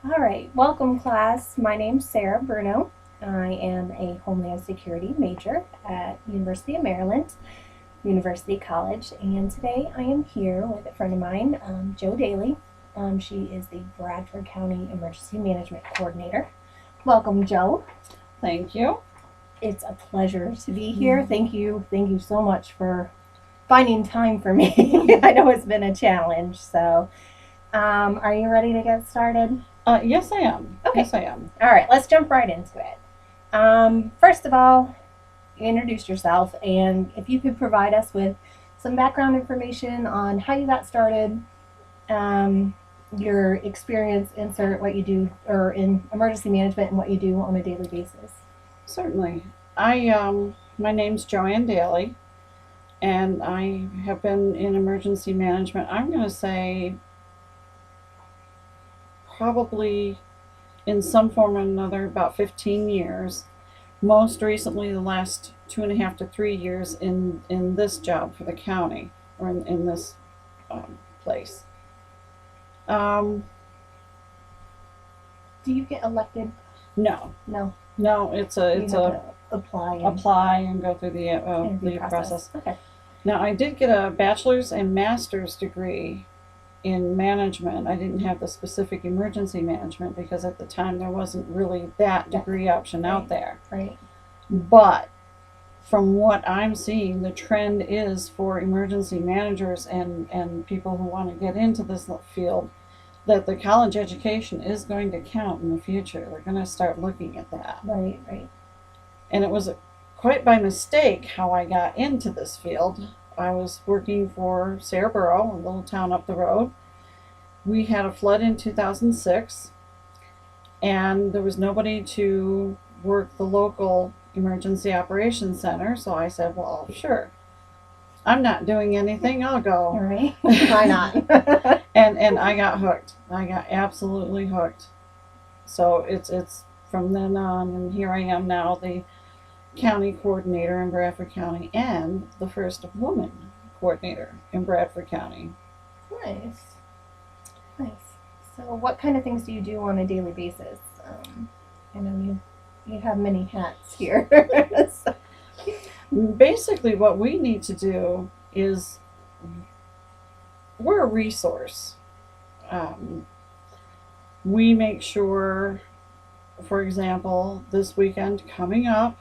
All right, welcome class. My name's Sarah Bruno. I am a Homeland Security major at University of Maryland, University College, and today I am here with a friend of mine, Jo Daly. She is the Bradford County Emergency Management Coordinator. Welcome, Jo. Thank you. It's a pleasure to be here. Thank you so much for finding time for me. I know it's been a challenge. So, are you ready to get started? Yes, I am. Okay. Yes, I am. All right, let's jump right into it. First of all, introduce yourself, and if you could provide us with some background information on how you got started, your experience, insert what you do, or in emergency management and what you do on a daily basis. Certainly. My name's Ann Daly, and I have been in emergency management. I'm going to say probably in some form or another about 15 years. Most recently, the last 2.5 to 3 years in this job for the county or in this place. Um, Do you get elected? no, No. no, it's You have to apply. apply and go through the interview process. Okay. Now, I did get a bachelor's and master's degree in management. I didn't have the specific emergency management because at the time there wasn't really that degree option out there. Right. But from what I'm seeing, the trend is for emergency managers and people who want to get into this field that the college education is going to count in the future. They're going to start looking at that. Right. Right. And it was quite by mistake how I got into this field. I was working for Sarahboro, a little town up the road. We had a flood in 2006, and there was nobody to work the local emergency operations center. So I said, well, sure. I'm not doing anything. I'll go. All right. Why not? And I got hooked. I got absolutely hooked. So it's from then on, and here I am now, the county coordinator in Bradford County and the first woman coordinator in Bradford County. Nice. Nice. So, what kind of things do you do on a daily basis? I know you have many hats here. So, Basically, what we need to do is we're a resource. Um, we make sure, for example, this weekend coming up,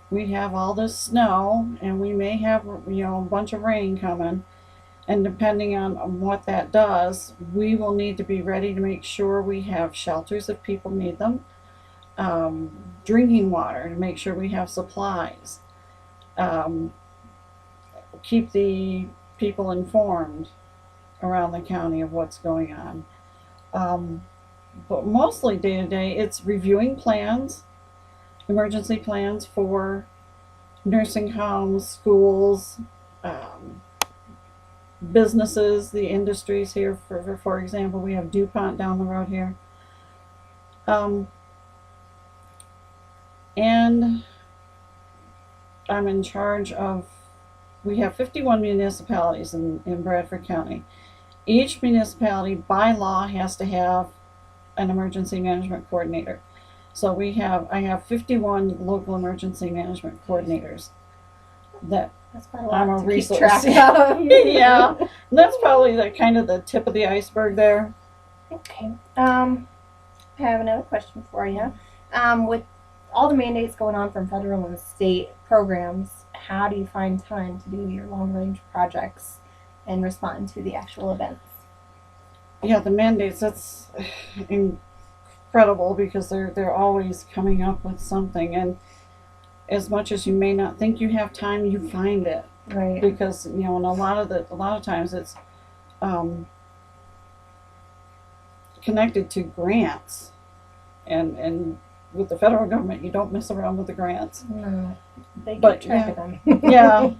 we have all this snow and we may have a bunch of rain coming, and depending on what that does, we will need to be ready to make sure we have shelters if people need them, um, drinking water to make sure we have supplies, um, keep the people informed around the county of what's going on. um, but mostly day to day it's reviewing plans, emergency plans for nursing homes, schools, um, businesses, the industries here. For example, we have DuPont down the road here. Um, and I'm in charge of, we have 51 municipalities in Bradford County. Each municipality by law has to have an emergency management coordinator. So I have 51 local emergency management coordinators that that's quite a lot I'm a to resource. keep track of. Yeah, that's probably kind of the tip of the iceberg there. Okay. I have another question for you. With all the mandates going on from federal and state programs, how do you find time to do your long range projects and respond to the actual events? Yeah, the mandates, that's incredible because they're always coming up with something, and as much as you may not think you have time, you find it. Right. Because and a lot of times it's um, connected to grants, and with the federal government, you don't mess around with the grants. No, they keep But track of them. Yeah,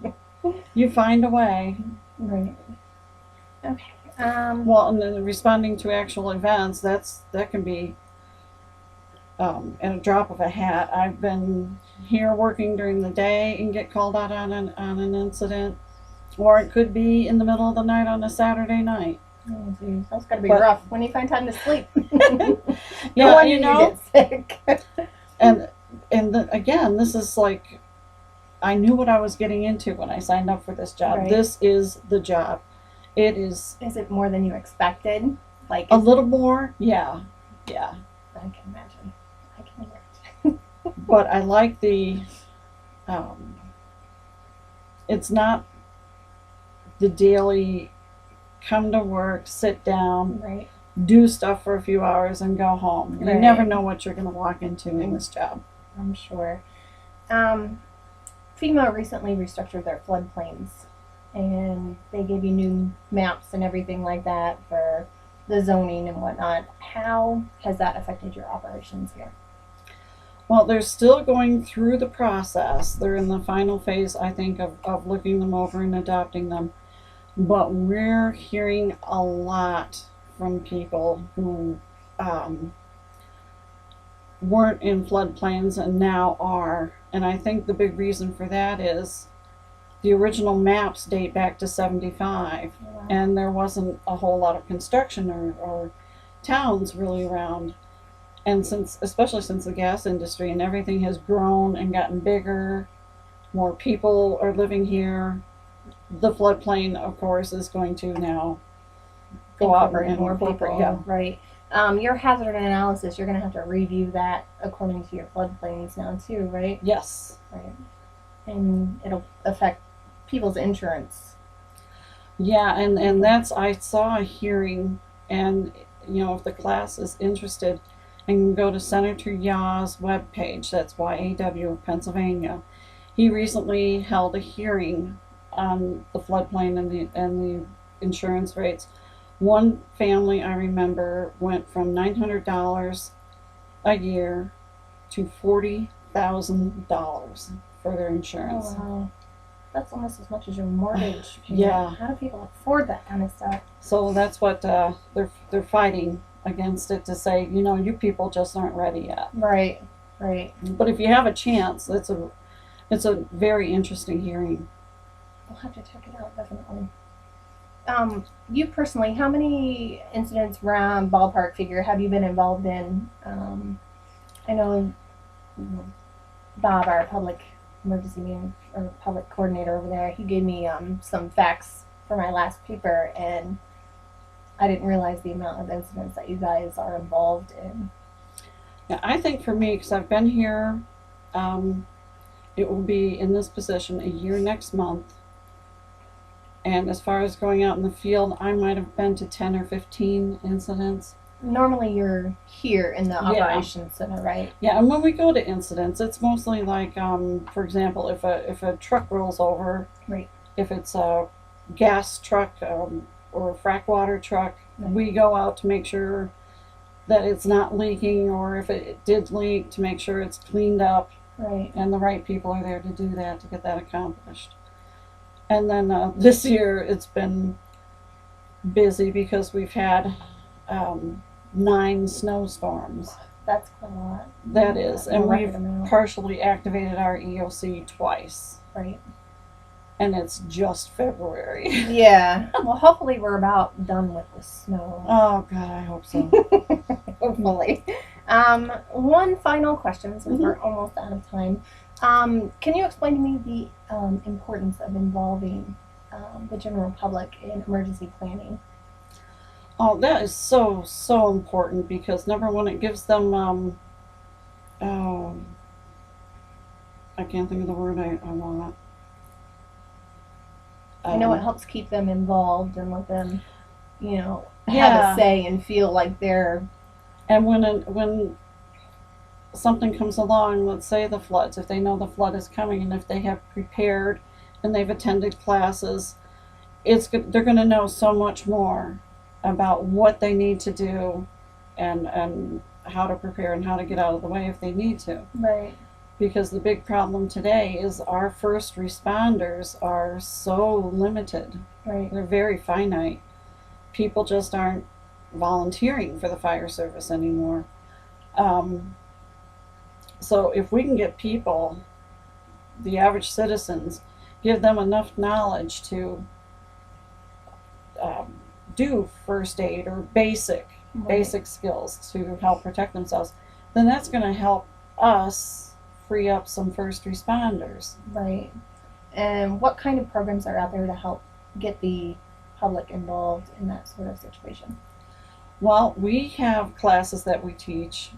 you find a way. Right. Okay. Well, and then responding to actual events, that can be at a drop of a hat. I've been here working during the day and get called out on an incident, or it could be in the middle of the night on a Saturday night. Oh, geez. That's got to be But- rough when you find time to sleep. Yeah, No wonder you you know, get sick. and again, this is like, I knew what I was getting into when I signed up for this job. Right. This is the job. It is Is it more than you expected? Like a little more, yeah. I can imagine. I can imagine. But I like the, it's not the daily come to work, sit down, Right. do stuff for a few hours, and go home. You Right. never know what you're going to walk into in this job. I'm sure. FEMA recently restructured their floodplains, and they gave you new maps and everything like that for the zoning and whatnot. How has that affected your operations here? Well, they're still going through the process. They're in the final phase, I think, of looking them over and adopting them. But we're hearing a lot from people who weren't in floodplains and now are. And I think the big reason for that is the original maps date back to 75, Wow. and there wasn't a whole lot of construction or towns really around. And especially since the gas industry and everything has grown and gotten bigger, more people are living here, the floodplain, of course, is going to now go out and more incorporate. people, Yeah. right? Your hazard analysis, you're going to have to review that according to your floodplains now too, right? Yes. Right. And it'll affect people's insurance. Yeah, and that's, I saw a hearing, and if the class is interested, and can go to Senator Yaw's webpage. That's YAW of Pennsylvania. He recently held a hearing on the floodplain and the insurance rates. One family, I remember, went from $900 a year to $40,000 for their insurance. Oh, wow. That's almost as much as your mortgage payment. Yeah. How do people afford that kind of stuff? So that's what they're fighting against it, to say, you people just aren't ready yet. Right, right. But if you have a chance, it's a very interesting hearing. We'll have to check it out, definitely. You personally, how many incidents, round ballpark figure, have you been involved in? I know Bob, our public emergency man or public coordinator over there, he gave me some facts for my last paper, and I didn't realize the amount of incidents that you guys are involved in. Yeah, I think for me, because I've been here, it will be in this position a year next month. And as far as going out in the field, I might have been to 10 or 15 incidents. Normally you're here in the operations center, right? Yeah, and when we go to incidents, it's mostly like, for example, if a truck rolls over, Right. if it's a gas truck or a frack water truck, Right. we go out to make sure that it's not leaking, or if it did leak, to make sure it's cleaned up, Right. and the right people are there to do that, to get that accomplished. And then this year it's been busy because we've had 9 snowstorms. That's quite a lot. That is, and A record we've amount. partially activated our EOC twice, Right. and it's just February. Yeah. Well, hopefully we're about done with the snow. Oh God, I hope so. Hopefully. One final question, since we're almost out of time. Can you explain to me the importance of involving the general public in emergency planning? Oh, that is so important, because number one, it gives them I can't think of the word I want. I know it helps keep them involved and let them, have Yeah. a say and feel like they're. And when something comes along, let's say the floods, if they know the flood is coming, and if they have prepared and they've attended classes, they're going to know so much more about what they need to do, and how to prepare and how to get out of the way if they need to. Right. Because the big problem today is our first responders are so limited. Right. They're very finite. People just aren't volunteering for the fire service anymore. So if we can get people, the average citizens, give them enough knowledge to do first aid or basic Right. skills to help protect themselves, then that's going to help us free up some first responders. Right. And what kind of programs are out there to help get the public involved in that sort of situation? Well, we have classes that we teach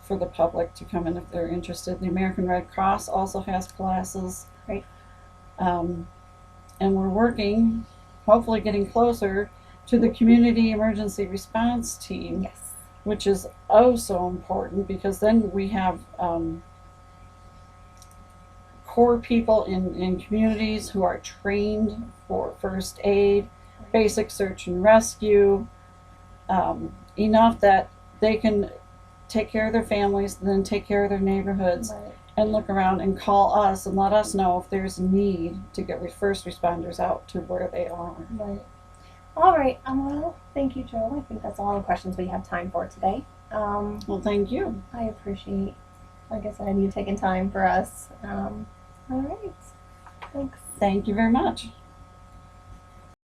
for the public to come in if they're interested. The American Red Cross also has classes. Right. Um, and we're working, hopefully getting closer to the community emergency response team, Yes. which is oh so important because then we have core people in communities who are trained for first aid, basic search and rescue, enough that they can take care of their families, then take care of their neighborhoods, Right. and look around and call us and let us know if there's a need to get first responders out to where they are. Right. All right. Well, thank you, Joe. I think that's all the questions we have time for today. Well, thank you. I appreciate, like I said, you taking time for us. All right. Thanks. Thank you very much.